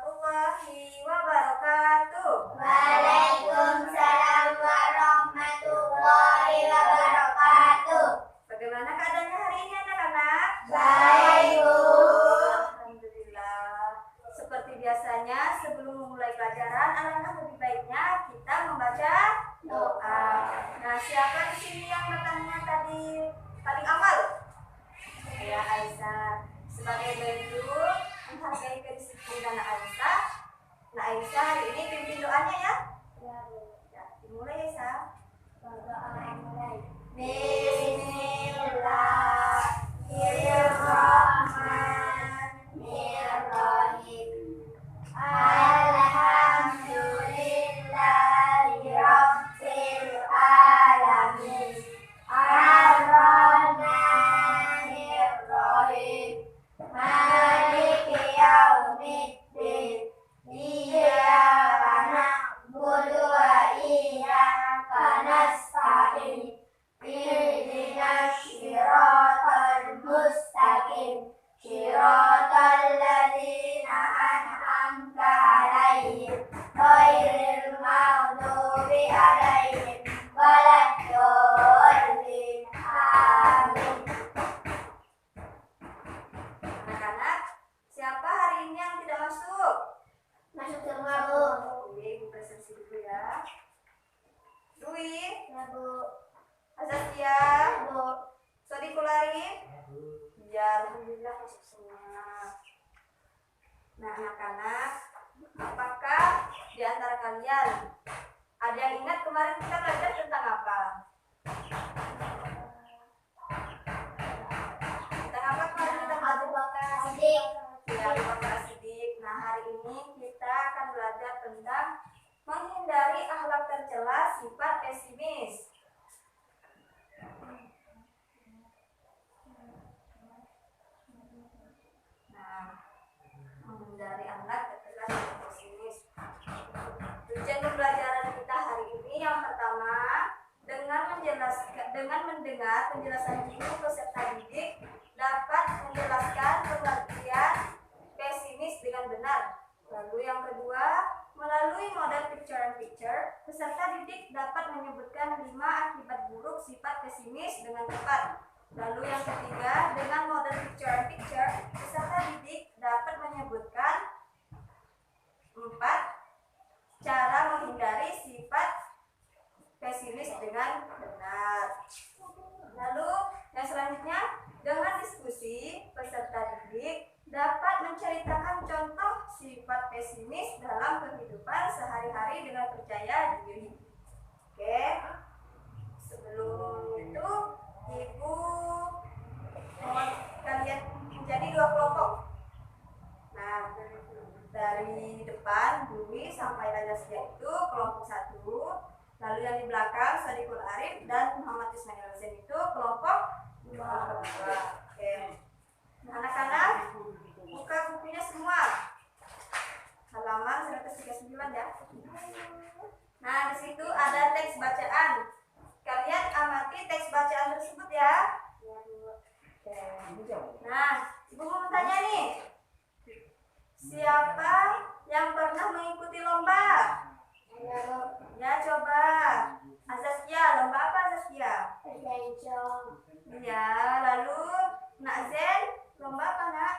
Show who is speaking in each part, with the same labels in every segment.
Speaker 1: warahmatullahi wabarakatuh.
Speaker 2: Waalaikumsalam warahmatullahi wabarakatuh.
Speaker 1: Bagaimana keadaannya hari ini anak-anak?
Speaker 2: Baik, Bu.
Speaker 1: Alhamdulillah. Seperti biasanya sebelum memulai pelajaran, alangkah lebih baiknya kita membaca doa. Nah, siapa di sini yang bertanya tadi paling awal? Ya, Aisyah. Sebagai bentuk menghargai kedisiplinan Aisyah. Nah, Aisyah hari ini pimpin doanya ya. Ya, dimulai Aisyah.
Speaker 2: Bismillahirrahmanirrahim. Alhamdulillahirabbil alamin. Ar-Rahmanir-Rahim. Maliki yaumiddin. Iyyaka na'budu wa iyyaka nasta'in. Ihdinas siratal mustaqim. Siratal ladzina an'amta 'alaihim ghairil maghdubi 'alaihim waladdallin. Amin.
Speaker 1: Anak-anak, siapa hari ini yang tidak masuk?
Speaker 2: Masuk semua, Bu.
Speaker 1: Ibu presentasi dulu ya. Dwi,
Speaker 2: Ya, Bu.
Speaker 1: Azazia,
Speaker 2: Bu.
Speaker 1: Sodikulari. Ya, alhamdulillah masuk semua. Nah, anak-anak, apakah di antara kalian ada yang ingat kemarin kita belajar tentang apa? Tentang apa kemarin kita belajar?
Speaker 2: Abu Bakar Siddiq.
Speaker 1: Ya, Abu Bakar Siddiq. Nah, hari ini kita akan belajar tentang menghindari akhlak tercela sifat pesimis. Nah, menghindari akhlak tercela sifat pesimis. Tujuan pembelajaran kita hari ini yang pertama, dengan mendengar penjelasan guru peserta didik dapat menjelaskan pengertian pesimis dengan benar. Lalu yang kedua, melalui model picture-in-picture, peserta didik dapat menyebutkan 5 akibat buruk sifat pesimis dengan tepat. Lalu yang ketiga, dengan model picture-in-picture, peserta didik dapat menyebutkan 4 cara menghindari sifat pesimis dengan benar. Lalu yang selanjutnya, dengan diskusi, peserta didik dapat menceritakan contoh sifat pesimis dalam kehidupan sehari-hari dengan percaya diri. Oke, sebelum itu Ibu mau kalian menjadi 2 kelompok. Nah, dari depan Dwi sampai Azazia itu kelompok 1. Lalu yang di belakang Sadiqul Arif dan Muhammad Ismail Zain itu kelompok 2. Oke. Nah, anak-anak, buka bukunya semua. Halaman 139 ya. Nah, di situ ada teks bacaan. Kalian amati teks bacaan tersebut ya. Oke. Nah, Ibu mau tanya nih. Siapa yang pernah mengikuti lomba? Ya, coba. Azazia, lomba apa Azazia? Ya, lalu Nak Zen, lomba apa Nak?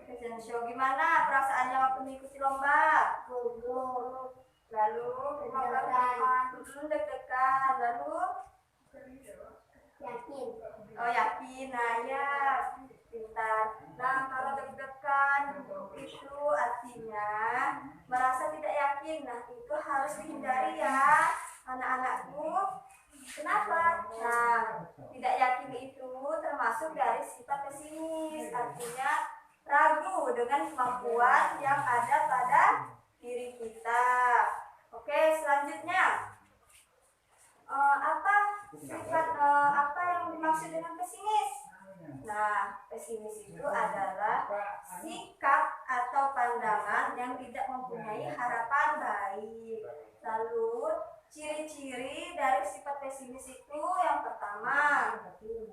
Speaker 1: Fashion show. Gimana perasaannya waktu mengikuti lomba? Lalu deg-degan. Lalu
Speaker 2: Yakin.
Speaker 1: oh yakin. Nah ya, pintar. Nah, kalau deg-degan itu artinya merasa tidak yakin. Nah, itu harus dihindari ya anak-anakku. Kenapa? Nah, tidak yakin itu termasuk dari sifat pesimis. Artinya ragu dengan kemampuan yang ada pada diri kita. Oke, selanjutnya apa yang dimaksud dengan pesimis? Nah, pesimis itu adalah sikap atau pandangan yang tidak mempunyai harapan baik. Lalu ciri-ciri dari sifat pesimis itu yang pertama,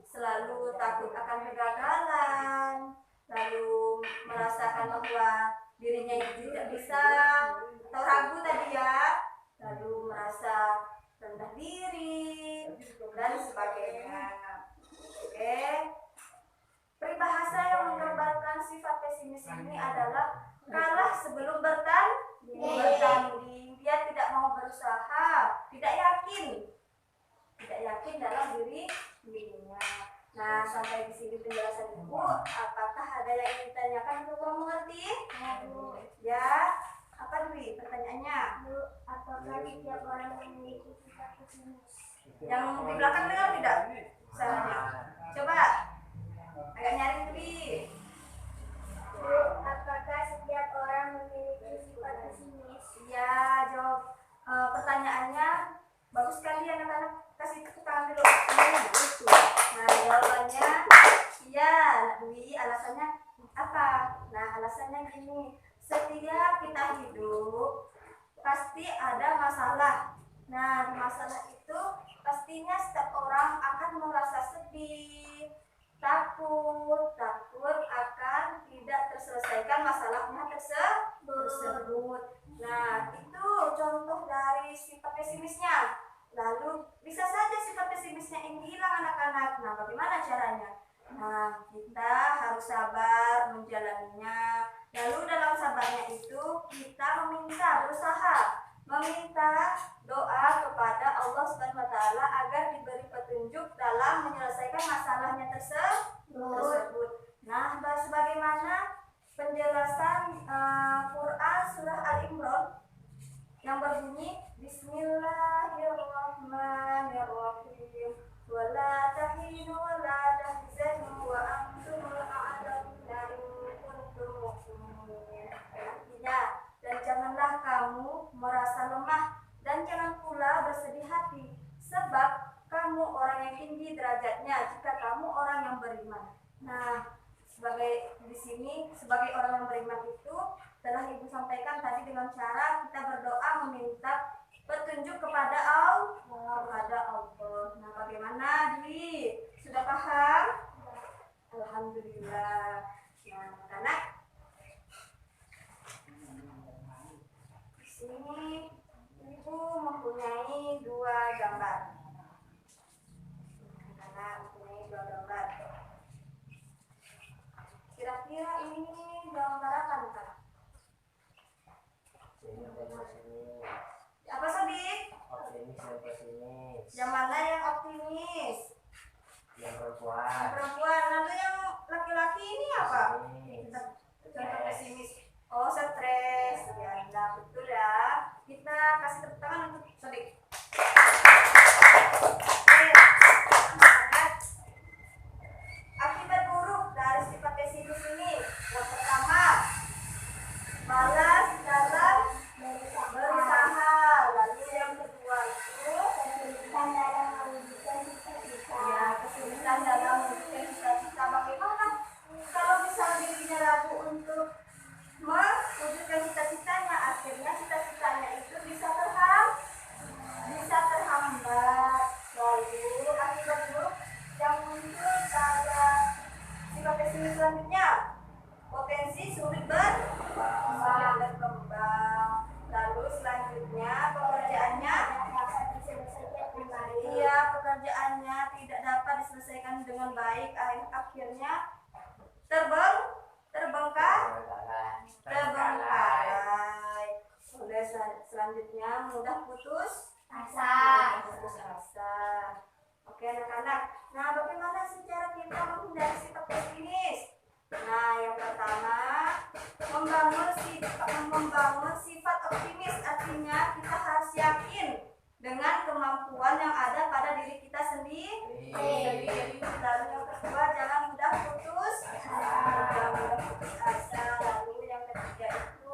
Speaker 1: selalu takut akan kegagalan, lalu merasakan bahwa dirinya itu tidak bisa atau ragu tadi ya, lalu merasa rendah diri dan sebagainya. Oke, peribahasa yang menggambarkan sifat pesimis ini adalah kalah sebelum bertanding. Dia tidak mau berusaha, tidak yakin dalam dirinya. Nah, sampai di sini penjelasan Ibu. Apakah ada yang ingin ditanyakan untuk kamu mengerti? Ya, apa Dwi pertanyaannya?
Speaker 2: Apakah setiap orang memiliki sifat pesimis?
Speaker 1: Yang di belakang dengar tidak? Suaranya. Coba agak nyaring Dwi.
Speaker 2: Apakah setiap orang memiliki sifat pesimis?
Speaker 1: Ya, jawab pertanyaannya bagus sekali anak-anak. Kasih tepuk tangan dulu. Nah, jawabannya iya, Dwi. Alasannya apa? Nah, alasannya gini. Setiap kita hidup pasti ada masalah. Nah, di masalah itu pastinya setiap orang akan merasa sedih, takut akan tidak terselesaikan masalahnya tersebut. Nah, itu contoh dari sifat pesimisnya. Lalu bisa saja sifat pesimisnya ini hilang anak-anak. Nah, bagaimana caranya? Nah, kita harus sabar menjalaninya. Lalu dalam sabarnya itu kita berusaha meminta doa kepada Allah Subhanahu wa taala agar diberi petunjuk dalam menyelesaikan masalahnya tersebut. Nah, sebagaimana penjelasan Quran surah Al-Imran yang berbunyi Bismillahirrahmanirrahim. Wala tahinu wala tahzanu wa antumul a'launa in kuntum mu'minin. Artinya, dan janganlah kamu merasa lemah dan jangan pula bersedih hati, sebab kamu orang yang tinggi derajatnya jika kamu orang yang beriman. Nah, di sini sebagai orang yang beriman itu telah Ibu sampaikan tadi dengan cara kita berdoa meminta petunjuk kepada Allah. Nah, bagaimana Dwi? Sudah paham? Alhamdulillah. Nah, anak-anak, di sini Ibu mempunyai 2 gambar. Anak-anak mempunyai 2 gambar. Kira-kira ini gambar apa nih? Apa Sodik?
Speaker 3: Optimis dan pesimis.
Speaker 1: Yang mana yang optimis?
Speaker 3: Yang perempuan.
Speaker 1: Perempuan. Lalu yang laki-laki ini apa?
Speaker 3: Pesimis.
Speaker 1: Contoh pesimis. Oh, stres. Ya, nah betul ya. Kita kasih tepuk tangan untuk Sodik. Akibat buruk dari sifat pesimis ini, yang pertama, malas dalam berusaha. Lalu yang kedua itu
Speaker 2: Kesulitan dalam mewujudkan cita-cita.
Speaker 1: ya, kesulitan dalam mewujudkan cita-cita. Bagaimana kalau misalnya dirinya ragu untuk mewujudkan cita-citanya, akhirnya cita-citanya itu bisa terhambat. Lalu akibat buruk yang muncul pada sifat pesimis selanjutnya, potensi sulit berkembang. Lalu selanjutnya pekerjaannya pekerjaannya tidak dapat diselesaikan dengan baik. Akhirnya terbengkalai. Oleh selanjutnya mudah putus asa. Oke anak-anak. Nah, bagaimana sih cara kita menghindari sifat pesimis? Nah, yang pertama membangun sifat optimis. Artinya kita harus yakin dengan kemampuan yang ada pada diri kita sendiri. Lalu yang kedua, jangan mudah putus asa. Lalu yang ketiga itu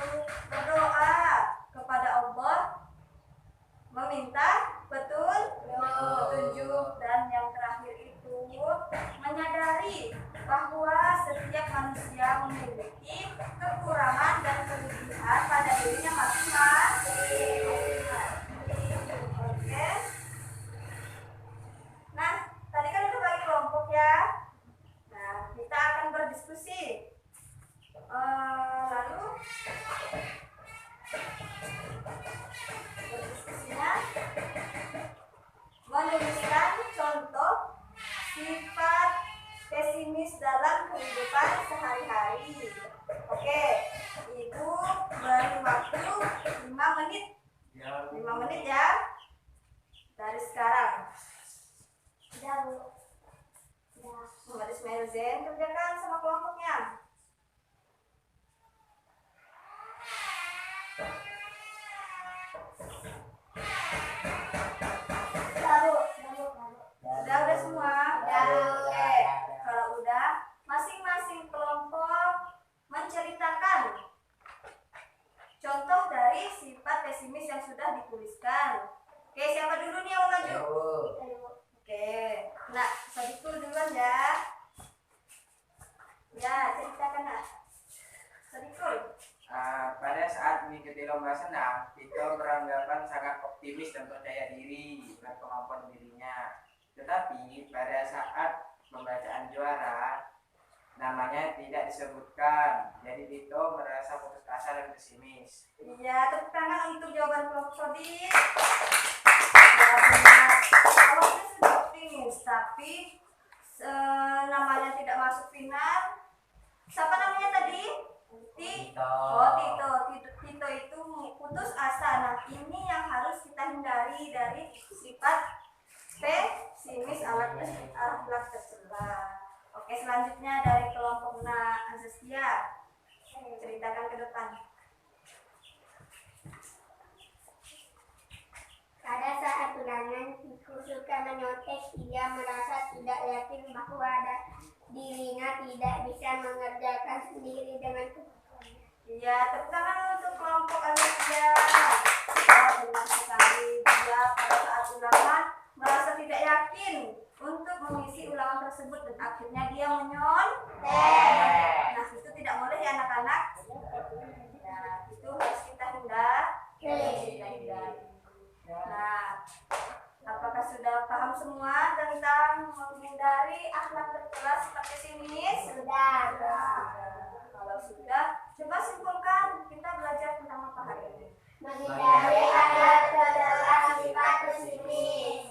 Speaker 1: berdoa kepada Allah, meminta petunjuk. Dan yang terakhir itu menyadari bahwa setiap manusia memiliki kekurangan dan kelebihan pada dirinya masing-masing. Oke. Nah, tadi kan udah bagi kelompok ya. Nah, kita akan berdiskusi. menuliskan contoh sifat pesimis dalam kehidupan sehari-hari. Oke, Ibu beri waktu 5 menit. 5 menit ya. Dari sekarang.
Speaker 2: Udah, Bu. Udah.
Speaker 1: Muhammad Ismail Zain kerjakan sama kelompoknya.
Speaker 2: Udah, Bu. Udah, Bu.
Speaker 1: Udah semua? Oke. Kalau udah, masing-masing kelompok menceritakan contoh dari sifat pesimis yang sudah dituliskan. Oke, siapa dulu nih yang mau maju? Oke, nah, Sadiqul duluan ya. Ya, ceritakan nak. Sadiqul.
Speaker 4: Pada saat mengikuti lomba senam, Tito beranggapan sangat optimis dan percaya diri dengan kemampuan dirinya. Tetapi pada saat pembacaan juara, namanya tidak disebutkan. Jadi Tito merasa putus asa dan pesimis.
Speaker 1: Iya, tepuk tangan untuk jawaban kelompok Sodik. Ya benar. Awalnya sudah optimis, tapi namanya tidak masuk final. Siapa namanya tadi?
Speaker 3: Tito.
Speaker 1: Oh, Tito. Tito itu putus asa. Nah, ini yang harus kita hindari dari sifat pesimis akhlak tercela. Oke, selanjutnya dari kelompok Azastia. Ceritakan ke depan.
Speaker 2: Pada saat ulangan, Kiku suka menyontek. Ia merasa tidak yakin bahwa dirinya tidak bisa mengerjakan sendiri dengan kemampuannya.
Speaker 1: Iya, tepuk tangan untuk kelompok Azastia. Oh, benar sekali. Dia pada saat ulangan merasa tidak yakin untuk mengisi ulangan tersebut dan akhirnya dia menyontek. Nah, itu tidak boleh ya anak-anak. Nah, itu harus kita hindari. Nah, apakah sudah paham semua tentang menghindari akhlak tercela sifat pesimis?
Speaker 2: Sudah.
Speaker 1: Kalau sudah, coba simpulkan kita belajar tentang apa hari ini.
Speaker 2: Menghindari akhlak tercela sifat pesimis.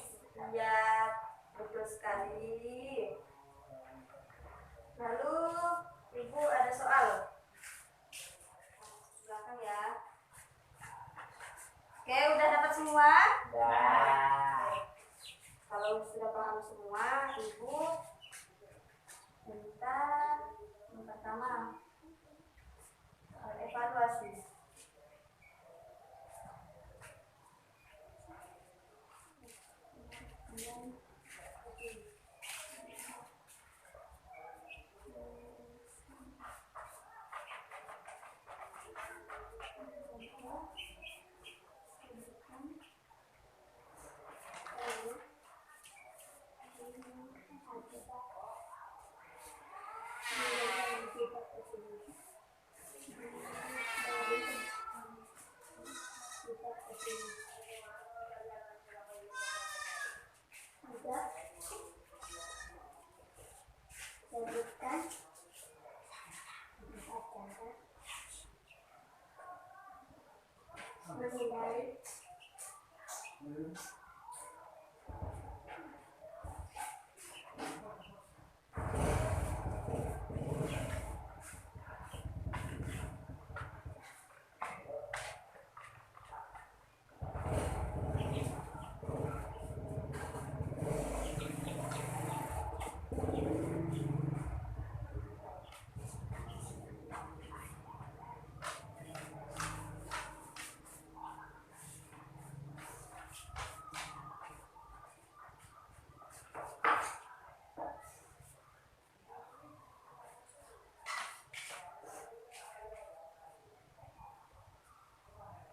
Speaker 1: Ya, betul sekali. Lalu, Ibu ada soal? Silakan ya. Oke, udah dapat semua? Kalau sudah paham semua, Ibu minta yang pertama evaluasi.
Speaker 2: Sebutkan menghindari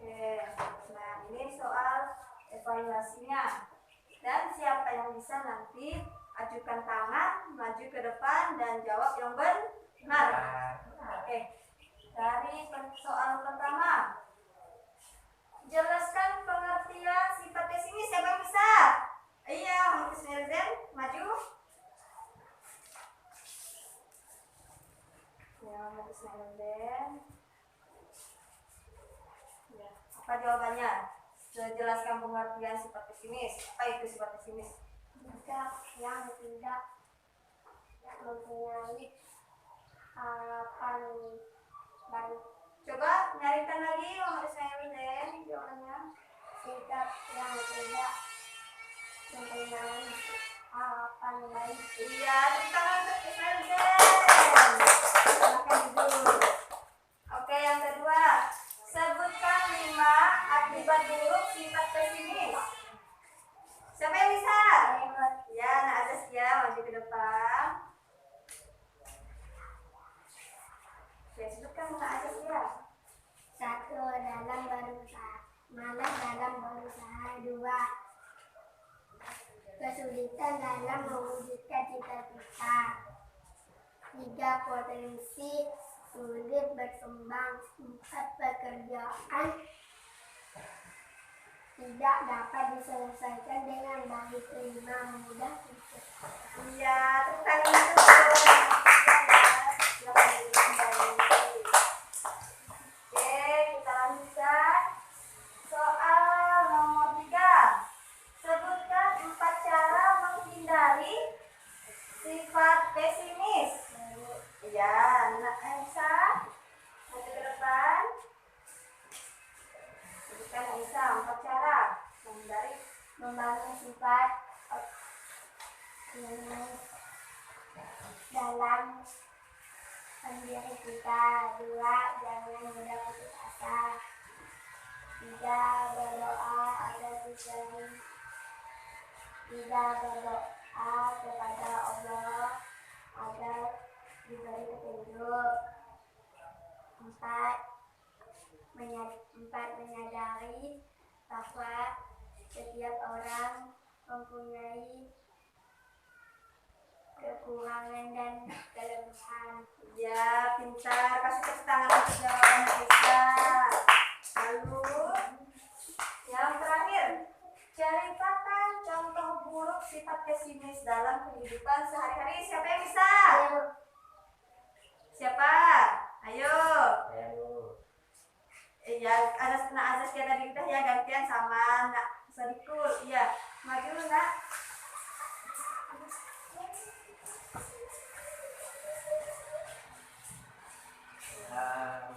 Speaker 1: Oke, nah ini soal evaluasinya. Dan siapa yang bisa nanti ajukan tangan, maju ke depan dan jawab yang benar. Oke, dari soal pertama. Jelaskan pengertian sifat pesimis. Siapa yang bisa? Iya, Muhammad Ismail Zain, maju. Ya, Muhammad Ismail Zain. Ya, apa jawabannya? Jelaskan pengertian sifat pesimis. Apa itu sifat pesimis?
Speaker 2: Sikap yang tidak mempunyai harapan baru.
Speaker 1: Coba nyarikan lagi Muhammad Ismail dan jawabannya.
Speaker 2: Sikap yang tidak mempunyai harapan baik.
Speaker 1: Iya, tepuk tangan untuk Ismail dan silakan duduk. Oke, yang kedua, sebutkan 5 akibat buruk sifat pesimis. Siapa yang bisa? Ya, Nak Azaskia maju ke depan. Oke, sebutkan Nak Azaskia.
Speaker 2: 1. Malas dalam berusaha. 2. Kesulitan dalam mewujudkan cita-cita. 3. Potensi sulit berkembang. 4. Pekerjaan tidak dapat diselesaikan dengan baik. 5. Mudah putus.
Speaker 1: Iya, tepuk tangan dulu. Silakan duduk kembali. Oke, kita lanjutkan. Soal nomor 3. Sebutkan 4 cara menghindari sifat pesimis. Iya, Nak Aisyah maju ke depan. Sebutkan Aisyah 4 cara menghindari.
Speaker 2: Membangun sifat optimis dalam diri kita. 2. Jangan mudah putus asa. 3. Berdoa agar diberi. 3. Berdoa kepada Allah agar diberi petunjuk. 4. Menyadari bahwa setiap orang mempunyai kekurangan dan kelemahan.
Speaker 1: Ya, pintar. Kasih tepuk tangan untuk jawaban Aisyah. Lalu, yang terakhir, ceritakan contoh buruk sifat pesimis dalam kehidupan sehari-hari. Siapa yang bisa? Siapa? Ayo.
Speaker 3: Saya dulu.
Speaker 1: Ya, ada Nak Azaskia tadi kita ya gantian sama Nak Sadikul. Iya, maju Nak.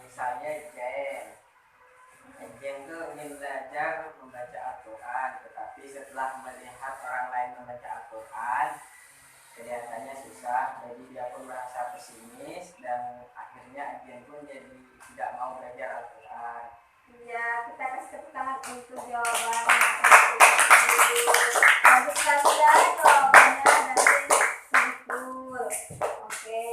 Speaker 4: Misalnya Jen tuh ingin belajar membaca Al-Quran, tetapi setelah melihat orang lain membaca Al-Quran kelihatannya susah, jadi dia pun merasa pesimis dan akhirnya Jen pun jadi tidak mau belajar Al-Quran.
Speaker 1: Iya, kita kasih tepuk tangan untuk jawaban. Bagus sekali ya jawabannya dari Sadikul. Oke.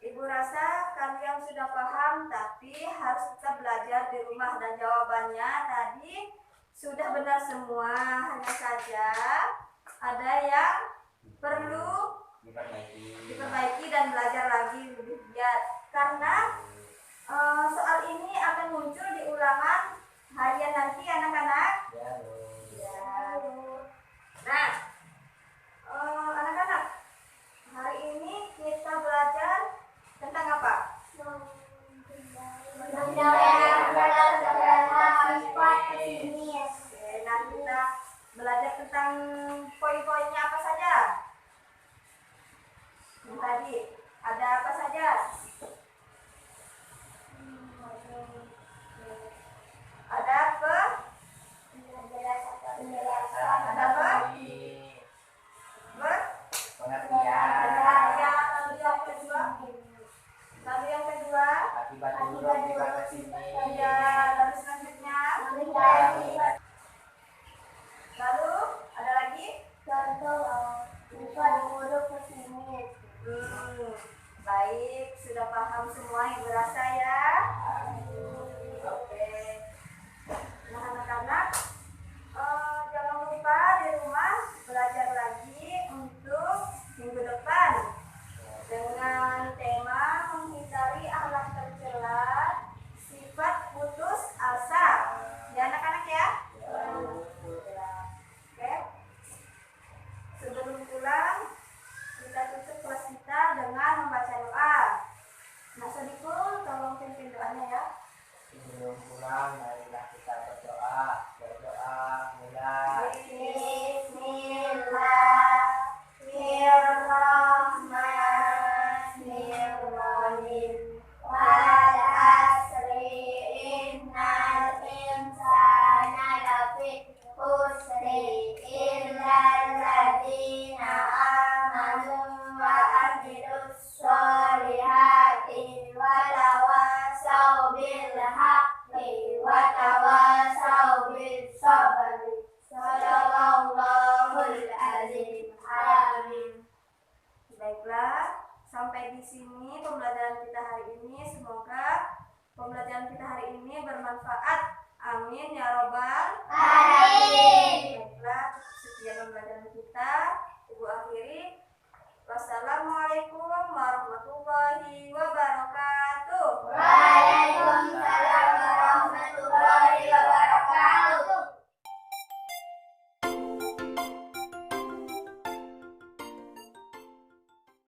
Speaker 1: Ibu rasa kalian sudah paham, tapi harus tetap belajar di rumah, dan jawabannya tadi sudah benar semua. Hanya saja ada yang perlu diperbaiki dan belajar lagi lebih giat. Karena soal ini akan muncul di ulangan harian nanti anak-anak.
Speaker 3: Ya, Bu.
Speaker 1: Ya. Nah, anak-anak, hari ini kita belajar tentang apa?
Speaker 2: Sifat pesimis.
Speaker 1: Oke, nah kita belajar tentang poin-poinnya apa saja? Yang tadi ada apa saja? Ada apa? Ada apa?
Speaker 4: Pengertian
Speaker 1: Lalu yang kedua. Lalu yang kedua.
Speaker 4: akibat buruk sifat pesimis.
Speaker 1: Ya, lalu selanjutnya. Lalu ada lagi?
Speaker 2: Contoh sifat buruk pesimis.
Speaker 1: Baik, sudah paham semua Ibu rasa ya. Oke. Nah anak-anak, jangan lupa di rumah belajar lagi untuk minggu depan dengan tema menghindari akhlak tercela, sifat putus asa. Ya anak-anak ya. Oke. Sebelum pulang kita tutup kelas kita dengan membaca doa. Nah, Sadikul tolong pimpin doanya ya.
Speaker 3: Sebelum pulang, marilah kita berdoa.
Speaker 1: bermanfaat. Amin ya robbal
Speaker 2: Alamin.
Speaker 1: Baiklah, cukup sekian pembelajaran